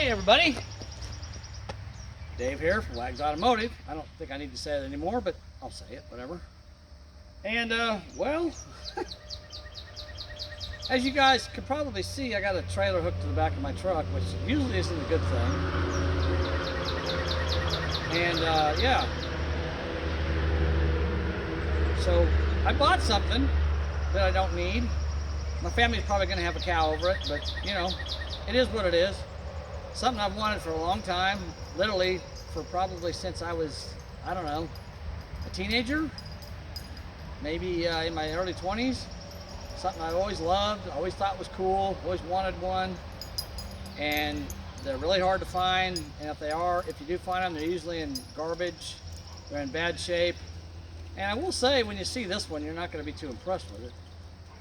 Hey everybody, Dave here from Wags Automotive. I don't think I need to say it anymore, but I'll say it, whatever. And well, as you guys can probably see, I got a trailer hooked to the back of my truck, which usually isn't a good thing. And yeah, so I bought something that I don't need. My family's probably going to have a cow over it, but you know, it is what it is. Something I've wanted for a long time, literally for probably since I was, I don't know, a teenager, maybe in my early 20s. Something I always loved, always thought was cool, always wanted one. And they're really hard to find, and if you do find them, they're usually in garbage, they're in bad shape. And I will say, when you see this one, you're not going to be too impressed with it.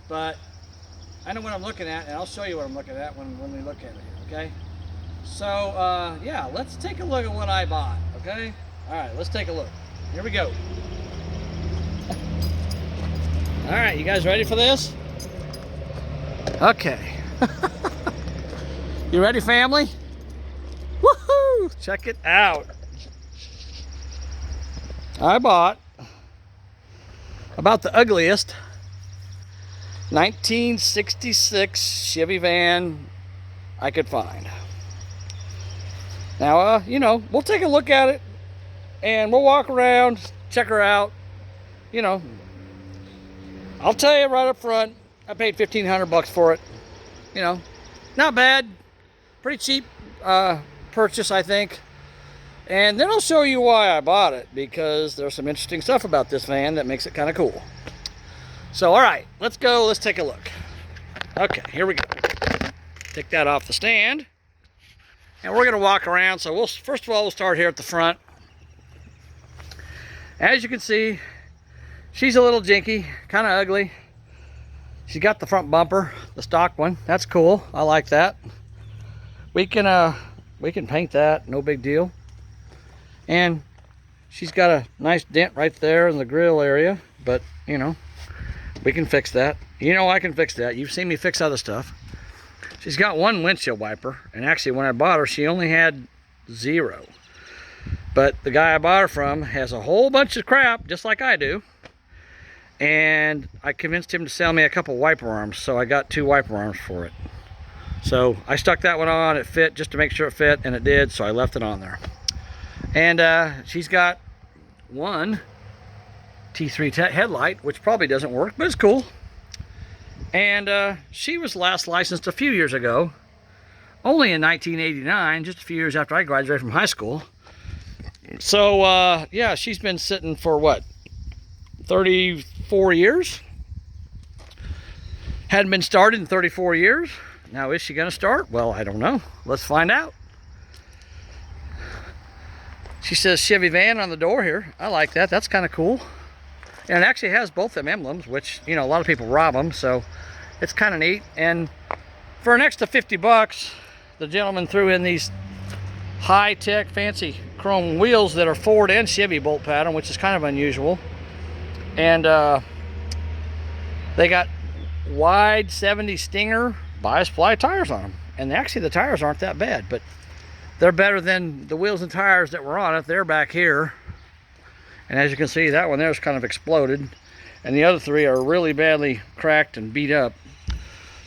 But I know what I'm looking at, and I'll show you what I'm looking at when we look at it, okay? So, yeah, let's take a look at what I bought, okay? All right, let's take a look. Here we go. All right, you guys ready for this? Okay. You ready, family? Woohoo! Check it out. I bought about the ugliest 1966 Chevy van I could find. Now, you know, we'll take a look at it and we'll walk around, check her out. You know, I'll tell you right up front, I paid $1,500 for it. You know, not bad, pretty cheap purchase, I think. And then I'll show you why I bought it, because there's some interesting stuff about this van that makes it kind of cool. So, all right, let's go, let's take a look. Okay, here we go. Take that off the stand. And we're gonna walk around, so first of all, we'll start here at the front. As you can see, she's a little jinky, kind of ugly. She's got the front bumper, the stock one. That's cool, I like that. We can paint that, no big deal. And she's got a nice dent right there in the grill area, but you know, we can fix that. You know I can fix that. You've seen me fix other stuff. She's got one windshield wiper, and actually when I bought her, she only had 0. But the guy I bought her from has a whole bunch of crap, just like I do. And I convinced him to sell me a couple wiper arms, so I got 2 wiper arms for it. So I stuck that one on, it fit, just to make sure it fit, and it did, so I left it on there. And she's got one T3 headlight, which probably doesn't work, but it's cool. And she was last licensed a few years ago, only in 1989, just a few years after I graduated from high school. So yeah, she's been sitting for what, 34 years? Hadn't been started in 34 years. Now, is she gonna start? Well, I don't know. Let's find out. She says Chevy van on the door here. I like that, that's kind of cool. And it actually has both them emblems, which, you know, a lot of people rob them, so it's kind of neat. And for an extra $50, the gentleman threw in these high-tech, fancy chrome wheels that are Ford and Chevy bolt pattern, which is kind of unusual. And they got wide 70 Stinger bias ply tires on them. And actually, the tires aren't that bad, but they're better than the wheels and tires that were on it. They're back here. And as you can see, that one there's kind of exploded. And the other 3 are really badly cracked and beat up.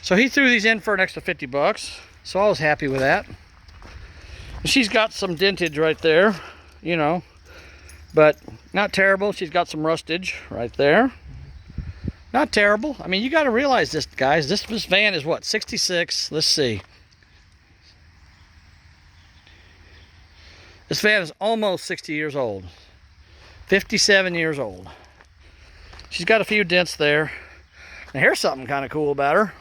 So he threw these in for an extra $50. So I was happy with that. And she's got some dentage right there, you know, but not terrible. She's got some rustage right there. Not terrible. I mean, you got to realize this, guys. This van is what, 66? Let's see. This van is almost 60 years old. 57 years old. She's got a few dents there. Now here's something kind of cool about her.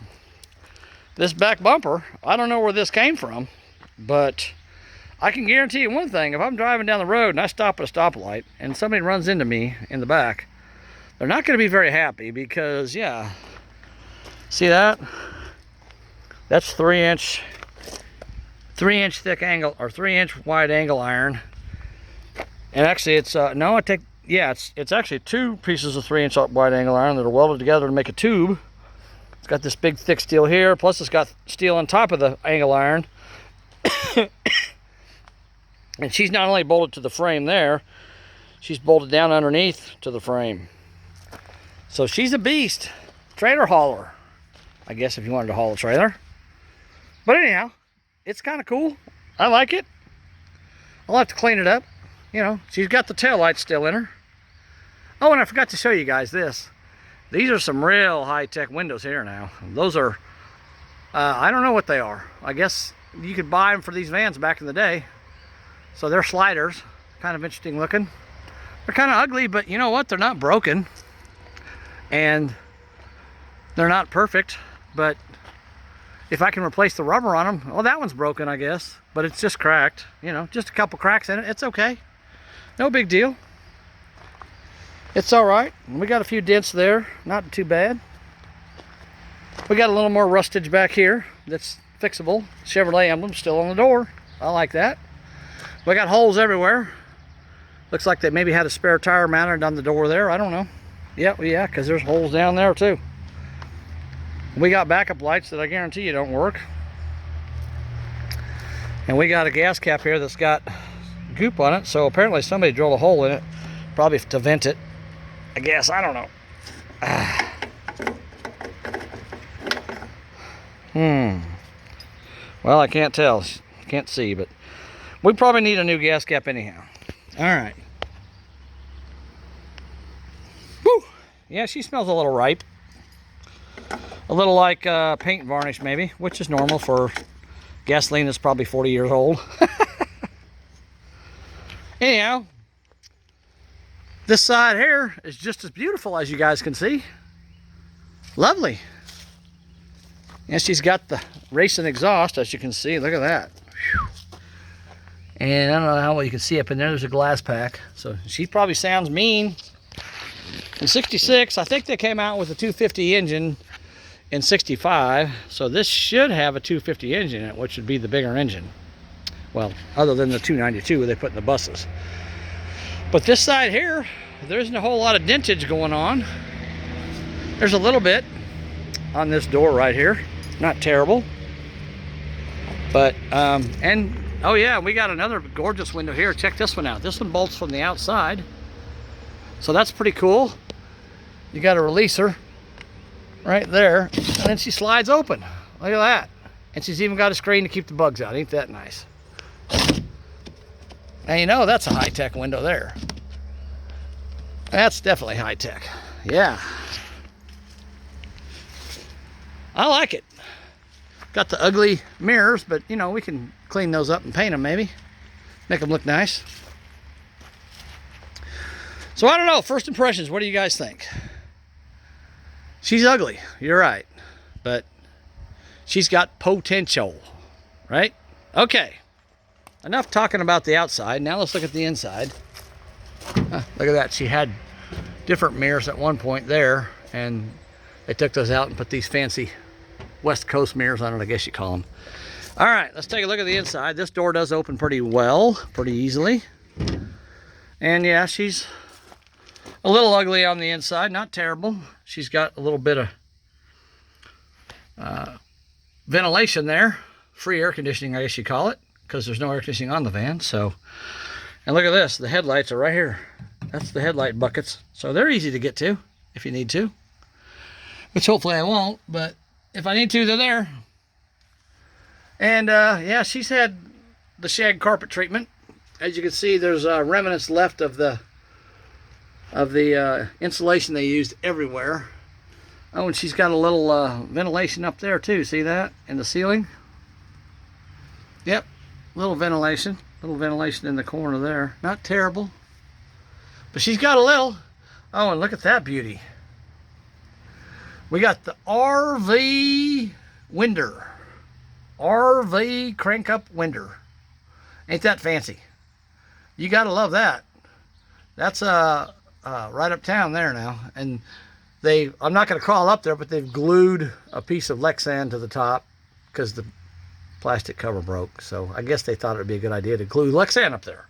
This back bumper, I don't know where this came from, but I can guarantee you one thing. If I'm driving down the road and I stop at a stoplight and somebody runs into me in the back, they're not going to be very happy, because, yeah, see that? That's 3-inch thick angle, or 3-inch wide angle iron. And actually, it's it's actually 2 pieces of 3-inch wide angle iron that are welded together to make a tube. It's got this big thick steel here, plus it's got steel on top of the angle iron. And she's not only bolted to the frame there, she's bolted down underneath to the frame. So she's a beast. Trailer hauler, I guess, if you wanted to haul a trailer. But anyhow, it's kind of cool. I like it. I'll have to clean it up. You know, she's got the taillights still in her. Oh, and I forgot to show you guys this. These are some real high-tech windows here now. Those are, I don't know what they are. I guess you could buy them for these vans back in the day. So they're sliders, kind of interesting looking. They're kind of ugly, but you know what? They're not broken. And they're not perfect, but if I can replace the rubber on them, well, that one's broken, I guess, but it's just cracked. You know, just a couple cracks in it. It's okay. No big deal. It's all right. We got a few dents there, not too bad. We got a little more rustage back here that's fixable. Chevrolet emblem still on the door. I like that. We got holes everywhere. Looks like they maybe had a spare tire mounted on the door there. I don't know. Yeah, because there's holes down there too. We got backup lights that I guarantee you don't work. And we got a gas cap here that's got goop on it. So apparently somebody drilled a hole in it, probably to vent it. I guess, I don't know. Well, I can't tell. Can't see, but we probably need a new gas cap anyhow. All right. Whew. Yeah, she smells a little ripe. A little like paint varnish maybe, which is normal for gasoline that's probably 40 years old. Anyhow, this side here is just as beautiful as you guys can see. Lovely. And she's got the racing exhaust, as you can see. Look at that. Whew. And I don't know how well you can see up in there. There's a glass pack. So she probably sounds mean. In 66, I think they came out with a 250 engine in 65. So this should have a 250 engine in it, which would be the bigger engine. Well, other than the 292 they put in the buses. But this side here, there isn't a whole lot of dentage going on. There's a little bit on this door right here. Not terrible. But, and, oh yeah, we got another gorgeous window here. Check this one out. This one bolts from the outside. So that's pretty cool. You got a releaser right there. And then she slides open. Look at that. And she's even got a screen to keep the bugs out. Ain't that nice? Now you know that's a high-tech window there. That's definitely high-tech. Yeah. I like it. Got the ugly mirrors, but you know, we can clean those up and paint them maybe. Make them look nice. So I don't know, first impressions, what do you guys think? She's ugly, you're right. But she's got potential, right? Okay. Enough talking about the outside. Now let's look at the inside. Look at that. She had different mirrors at one point there, and they took those out and put these fancy West Coast mirrors on it, I guess you call them. All right, let's take a look at the inside. This door does open pretty well, pretty easily. And yeah, she's a little ugly on the inside, not terrible. She's got a little bit of ventilation there. Free air conditioning, I guess you call it, because there's no air conditioning on the van. So, and look at this, the headlights are right here. That's the headlight buckets. So they're easy to get to if you need to. Which hopefully I won't, but if I need to, they're there. And yeah, she's had the shag carpet treatment. As you can see, there's remnants left of the insulation they used everywhere. Oh, and she's got a little ventilation up there too. See that in the ceiling? Yep, little ventilation in the corner there. Not terrible, but she's got a little. Oh, and look at that beauty. We got the RV winder. RV crank up winder. Ain't that fancy? You gotta love that. That's right uptown there now. And I'm not gonna crawl up there, but they've glued a piece of Lexan to the top because the plastic cover broke. So I guess they thought it would be a good idea to glue Lexan up there.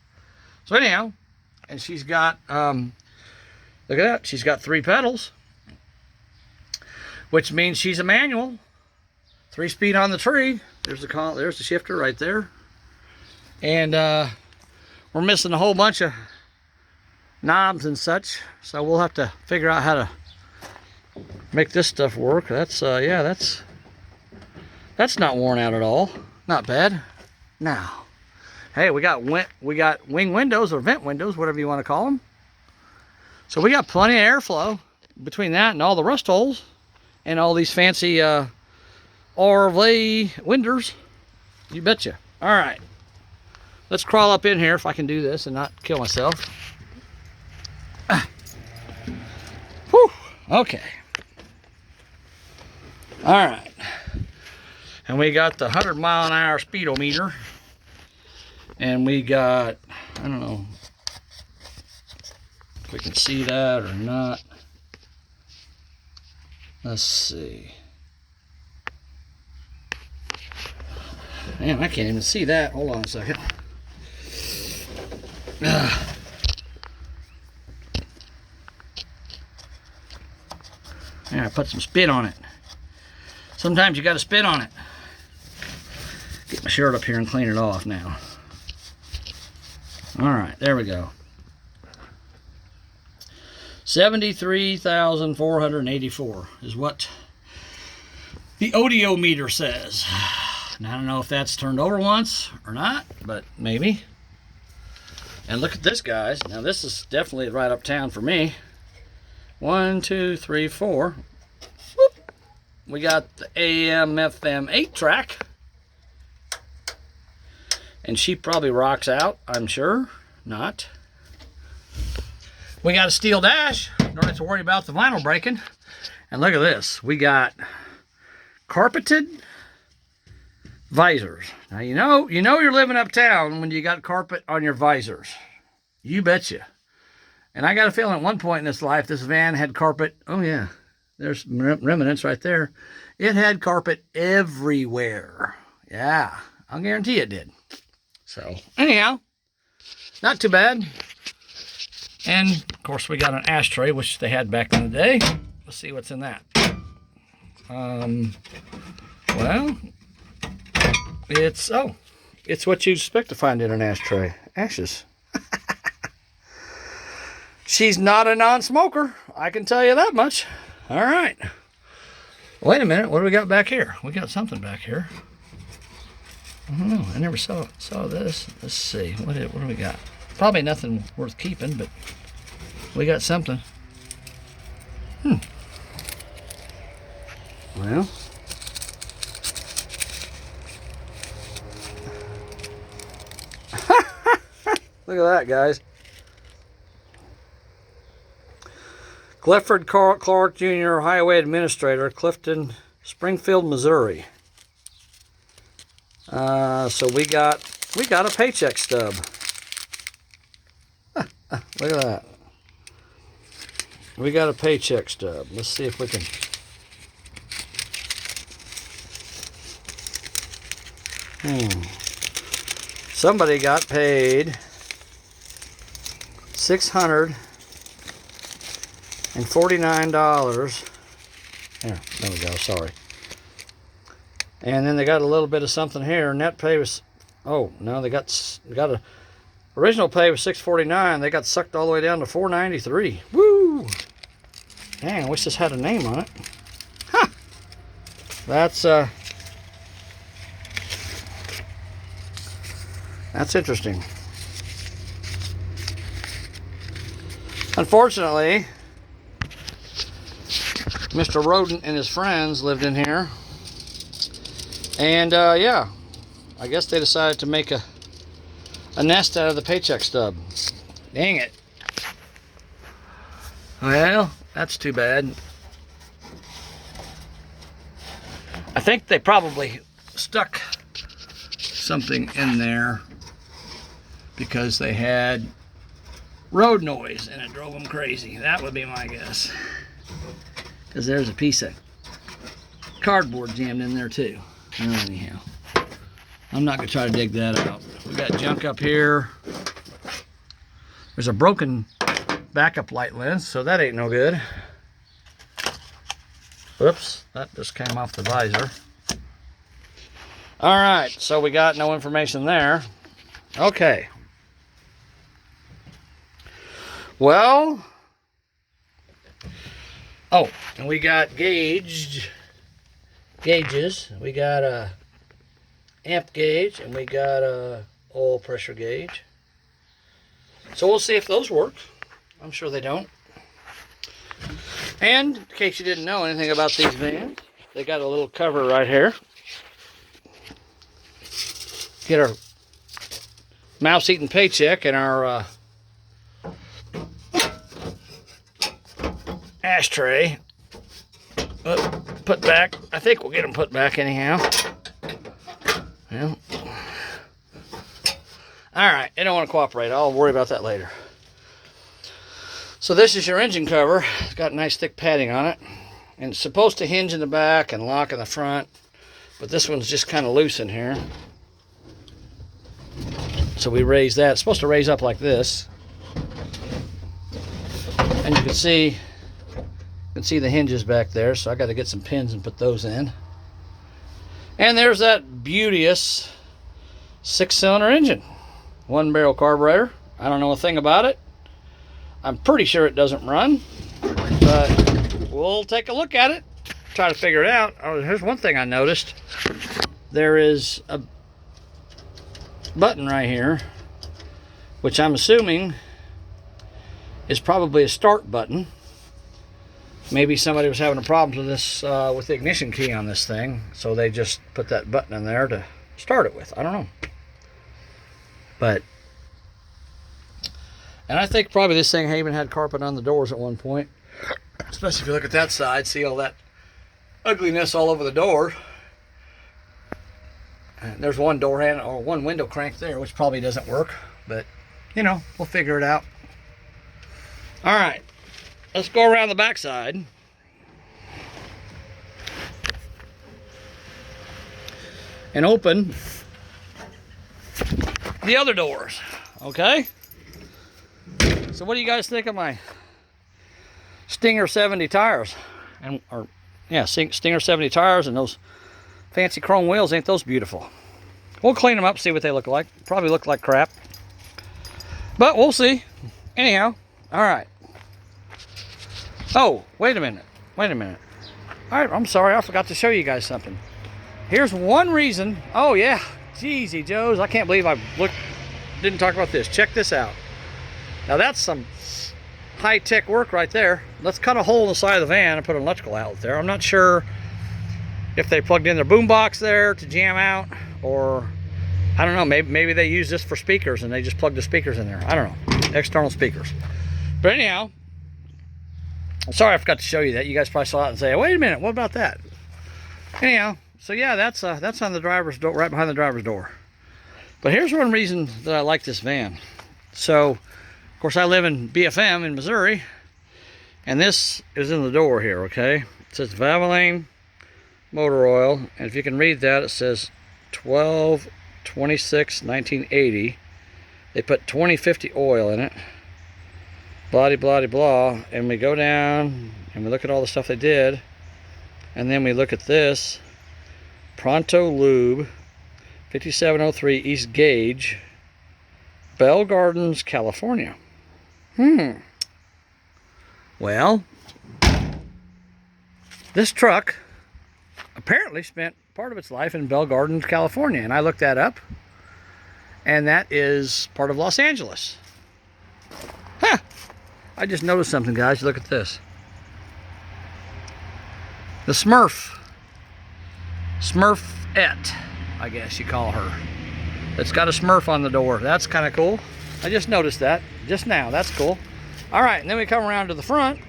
So anyhow, and she's got, look at that, she's got 3 pedals, which means she's a manual. 3-speed on the tree. There's the shifter right there. And we're missing a whole bunch of knobs and such, so we'll have to figure out how to make this stuff work. That's yeah, that's not worn out at all. Not bad. Now, hey, we got wing windows or vent windows, whatever you want to call them. So we got plenty of airflow between that and all the rust holes and all these fancy RV windows. You betcha. All right, let's crawl up in here if I can do this and not kill myself. Whew. Okay. All right. And we got the 100-mile-an-hour speedometer. And we got, I don't know if we can see that or not. Let's see. Man, I can't even see that. Hold on a second. Yeah, I put some spit on it. Sometimes you got to spit on it. Get my shirt up here and clean it off now. All right, there we go. 73,484 is what the odiometer says. And I don't know if that's turned over once or not, but maybe. And look at this, guys. Now this is definitely right uptown for me. 1, 2, 3, 4. Whoop. We got the AM FM 8-track. And she probably rocks out, I'm sure. Not. We got a steel dash. Don't have to worry about the vinyl breaking. And look at this. We got carpeted visors. Now you know you're living uptown when you got carpet on your visors. You betcha. And I got a feeling at one point in this life, this van had carpet. Oh yeah, there's remnants right there. It had carpet everywhere. Yeah, I'll guarantee it did. So anyhow, not too bad. And of course we got an ashtray, which they had back in the day. Let's see what's in that. Well, it's what you'd expect to find in an ashtray. Ashes. She's not a non-smoker, I can tell you that much. All right. Wait a minute, what do we got back here? We got something back here. I don't know. I never saw this. Let's see. What do we got? Probably nothing worth keeping, but we got something. Well. Look at that, guys. Clifford Clark Jr., Highway Administrator, Clifton, Springfield, Missouri. So we got a paycheck stub. Look at that. We got a paycheck stub. Let's see if we can. Somebody got paid $649. There we go. Sorry. And then they got a little bit of something here. Net pay was, oh no, they got a original pay was $649. They got sucked all the way down to $493. Woo! Dang, I wish this had a name on it. Huh. That's interesting. Unfortunately, Mr. Rodent and his friends lived in here. And yeah, I guess they decided to make a nest out of the paycheck stub. Dang it. Well, that's too bad. I think they probably stuck something in there because they had road noise and it drove them crazy. That would be my guess. Because there's a piece of cardboard jammed in there too. Anyhow, I'm not going to try to dig that out. We got junk up here. There's a broken backup light lens, so that ain't no good. Whoops, that just came off the visor. All right, so we got no information there. Okay. Well, oh, and we got gauges. We got a amp gauge, and we got a oil pressure gauge. So we'll see if those work. I'm sure they don't. And in case you didn't know anything about these vans, they got a little cover right here. Get our mouse eating paycheck and our ashtray put back. I think we'll get them put back anyhow. Well, all right, they don't want to cooperate. I'll worry about that later. So this is your engine cover. It's got nice thick padding on it, and it's supposed to hinge in the back and lock in the front, but this one's just kind of loose in here. So we raise that. It's supposed to raise up like this, and you can see the hinges back there. So I got to get some pins and put those in. And there's that beauteous 6-cylinder engine, 1-barrel carburetor. I don't know a thing about it. I'm pretty sure it doesn't run, but we'll take a look at it, try to figure it out. Oh, here's one thing I noticed. There is a button right here, which I'm assuming is probably a start button. Maybe somebody was having a problem with this, with the ignition key on this thing, so they just put that button in there to start it with. I don't know. But, and I think probably this thing even had carpet on the doors at one point. Especially if you look at that side, see all that ugliness all over the door. And there's one door handle or one window crank there, which probably doesn't work, but you know, we'll figure it out. All right, let's go around the back side. And open the other doors, okay? So what do you guys think of my Stinger 70 tires? Stinger 70 tires and those fancy chrome wheels. Ain't those beautiful? We'll clean them up, see what they look like. Probably look like crap, but we'll see. Anyhow, all right. Oh, wait a minute. All right, I'm sorry, I forgot to show you guys something. Here's one reason. Oh yeah, Jeezy Joes, I can't believe didn't talk about this. Check this out. Now that's some high-tech work right there. Let's cut a hole in the side of the van and put an electrical outlet there. I'm not sure if they plugged in their boom box there to jam out, or I don't know, maybe they use this for speakers and they just plug the speakers in there. I don't know, external speakers. But anyhow, I'm sorry I forgot to show you that. You guys probably saw it and say, wait a minute, what about that? Anyhow, so yeah, that's on the driver's door, right behind the driver's door. But here's one reason that I like this van. So, of course, I live in BFM in Missouri, and this is in the door here, okay? It says Valvoline motor oil, and if you can read that, it says 12/26/1980. They put 2050 oil in it. Blah, blah, blah, and we go down and we look at all the stuff they did, and then we look at this Pronto Lube 5703 East Gage, Bell Gardens, California. Well, this truck apparently spent part of its life in Bell Gardens, California, and I looked that up, and that is part of Los Angeles. Huh! I just noticed something, guys. Look at this. The Smurfette, I guess you call her. It's got a Smurf on the door. That's kind of cool. I just noticed that just now. That's cool. All right, and then we come around to the front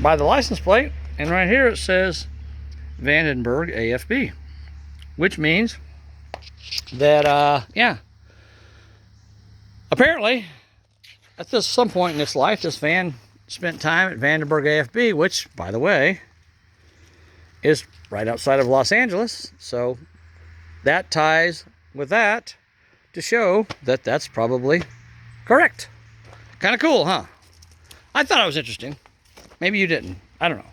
by the license plate, and right here it says Vandenberg AFB, which means that, yeah, apparently at some point in its life, this van spent time at Vandenberg AFB, which, by the way, is right outside of Los Angeles. So that ties with that to show that that's probably correct. Kind of cool, huh? I thought it was interesting. Maybe you didn't. I don't know.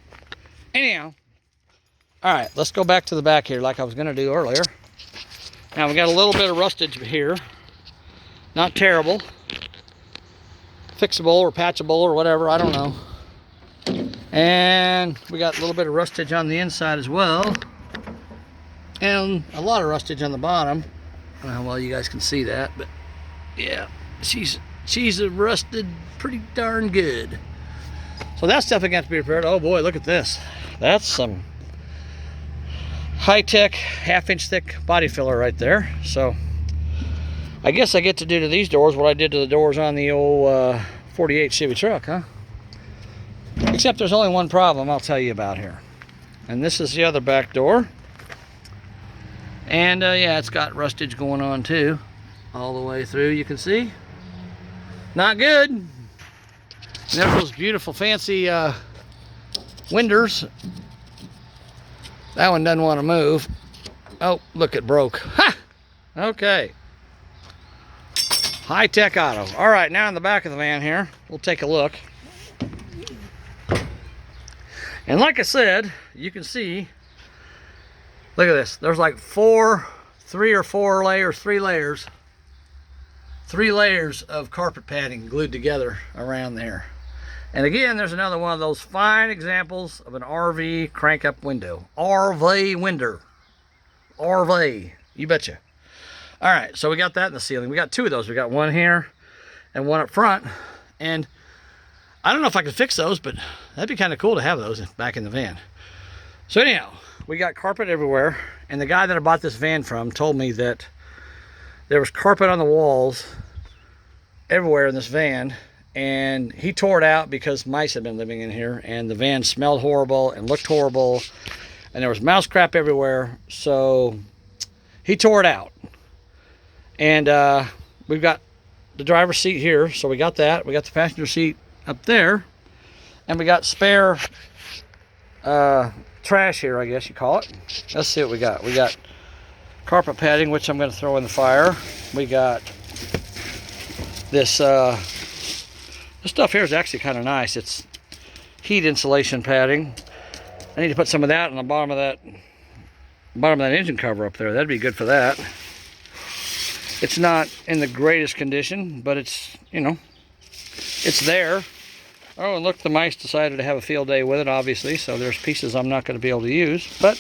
Anyhow, all right, let's go back to the back here like I was going to do earlier. Now we got a little bit of rustage here Not terrible. Fixable or patchable or whatever, I don't know. And we got a little bit of rustage on the inside as well. And a lot of rustage on the bottom. I don't know how well you guys can see that, but yeah, she's rusted pretty darn good. So that's definitely got to be repaired. Oh boy, look at this. That's some high-tech, half-inch thick body filler right there. So I guess I get to do to these doors what I did to the doors on the old 48 Chevy truck, huh? Except there's only one problem I'll tell you about here. And this is the other back door. And yeah, it's got rustage going on too. All the way through, you can see. Not good. And there's those beautiful fancy winders. That one doesn't want to move. Oh, look, it broke. Ha! Okay. High-tech auto. All right, now in the back of the van here, we'll take a look. And like I said, you can see, look at this. There's like three layers of carpet padding glued together around there. And again, there's another one of those fine examples of an RV crank-up window. RV window. RV. You betcha. All right, so we got that in the ceiling. We got two of those. We got one here and one up front. And I don't know if I could fix those, but that'd be kind of cool to have those back in the van. So anyhow, we got carpet everywhere. And the guy that I bought this van from told me that there was carpet on the walls everywhere in this van. And he tore it out because mice had been living in here. And the van smelled horrible and looked horrible. And there was mouse crap everywhere. So he tore it out. And we've got the driver's seat here. So we got that. We got the passenger seat up there. And we got spare trash here, I guess you call it. Let's see what we got. We got carpet padding, which I'm going to throw in the fire. We got this stuff here is actually kind of nice. It's heat insulation padding. I need to put some of that on the bottom of that engine cover up there. That'd be good for that. It's not in the greatest condition, but it's, you know, it's there. Oh, and look, the mice decided to have a field day with it, obviously, so there's pieces I'm not going to be able to use, but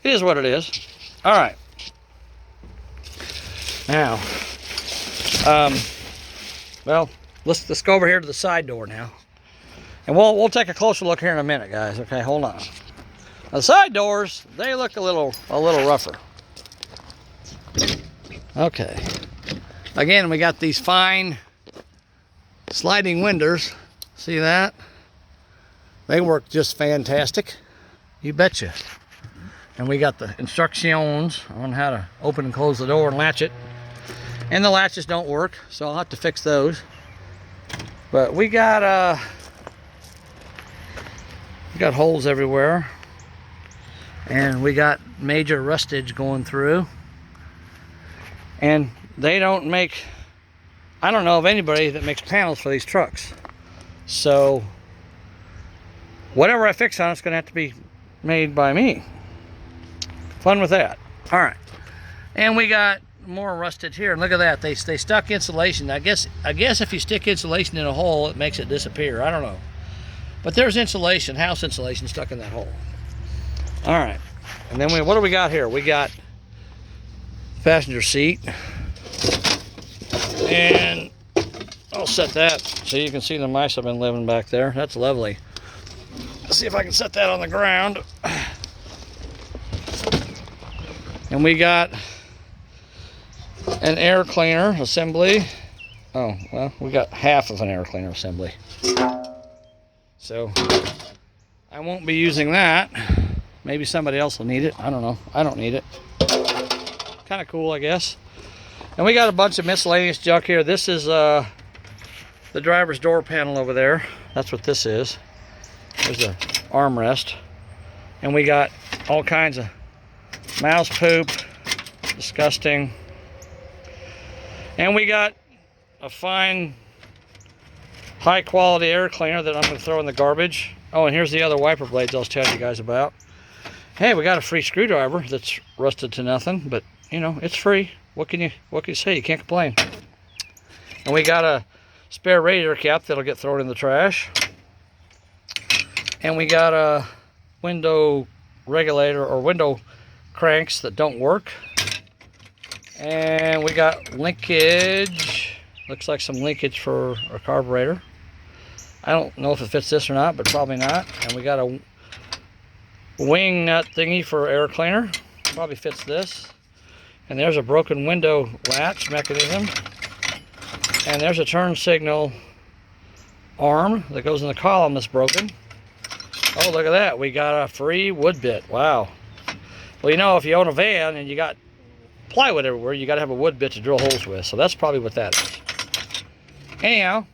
it is what it is. All right. Now, well, let's go over here to the side door now. And we'll take a closer look here in a minute, guys. Okay, hold on. Now, the side doors, they look a little rougher. Okay. Again, we got these fine sliding windows. See that? They work just fantastic. You betcha. And we got the instructions on how to open and close the door and latch it. And the latches don't work, so I'll have to fix those. But we got holes everywhere. And we got major rustage going through. And they don't make, I don't know of anybody that makes panels for these trucks. So whatever I fix on it's going to have to be made by me. Fun with that. All right. And we got more rusted here. And look at that. They stuck insulation. I guess if you stick insulation in a hole, it makes it disappear. I don't know. But there's insulation, house insulation stuck in that hole. All right. And then what do we got here? We got passenger seat. And I'll set that so you can see the mice have been living back there. That's lovely. Let's see if I can set that on the ground. And we got an air cleaner assembly. Oh, well, we got half of an air cleaner assembly. So I won't be using that. Maybe somebody else will need it. I don't know. I don't need it. Kind of cool, I guess. And we got a bunch of miscellaneous junk here. This is the driver's door panel over there. That's what this is. There's an armrest. And we got all kinds of mouse poop. Disgusting. And we got a fine, high quality air cleaner that I'm going to throw in the garbage. Oh, and here's the other wiper blades I was telling you guys about. Hey, we got a free screwdriver that's rusted to nothing, but you know, it's free. What can you say? You can't complain. And we got a spare radiator cap that'll get thrown in the trash. And we got a window regulator or window cranks that don't work. And we got linkage. Looks like some linkage for our carburetor. I don't know if it fits this or not, but probably not. And we got a wing nut thingy for air cleaner. Probably fits this. And there's a broken window latch mechanism. And there's a turn signal arm that goes in the column that's broken. Oh, look at that. We got a free wood bit. Wow. Well, you know, if you own a van and you got plywood everywhere, you got to have a wood bit to drill holes with. So that's probably what that is. Anyhow,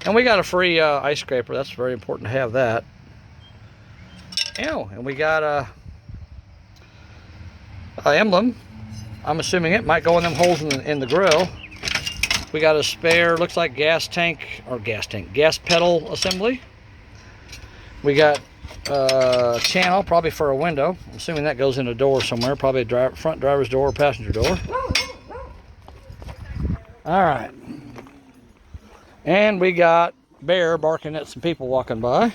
and we got a free ice scraper. That's very important to have that. And we got a emblem. I'm assuming it might go in them holes in the grill. We got a spare, looks like gas pedal assembly. We got a channel, probably for a window. I'm assuming that goes in a door somewhere, probably a front driver's door or passenger door. All right. And we got Bear barking at some people walking by.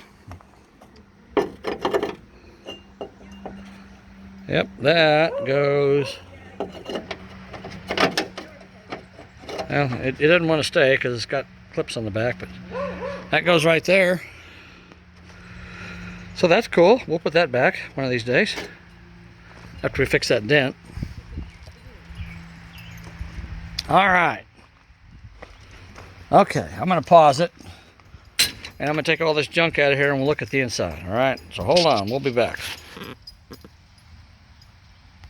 Yep, that goes. Well, it doesn't want to stay because it's got clips on the back, but that goes right there. So that's cool. We'll put that back one of these days after we fix that dent. All right. Okay, I'm going to pause it, and I'm going to take all this junk out of here and we'll look at the inside. All right, so hold on. We'll be back.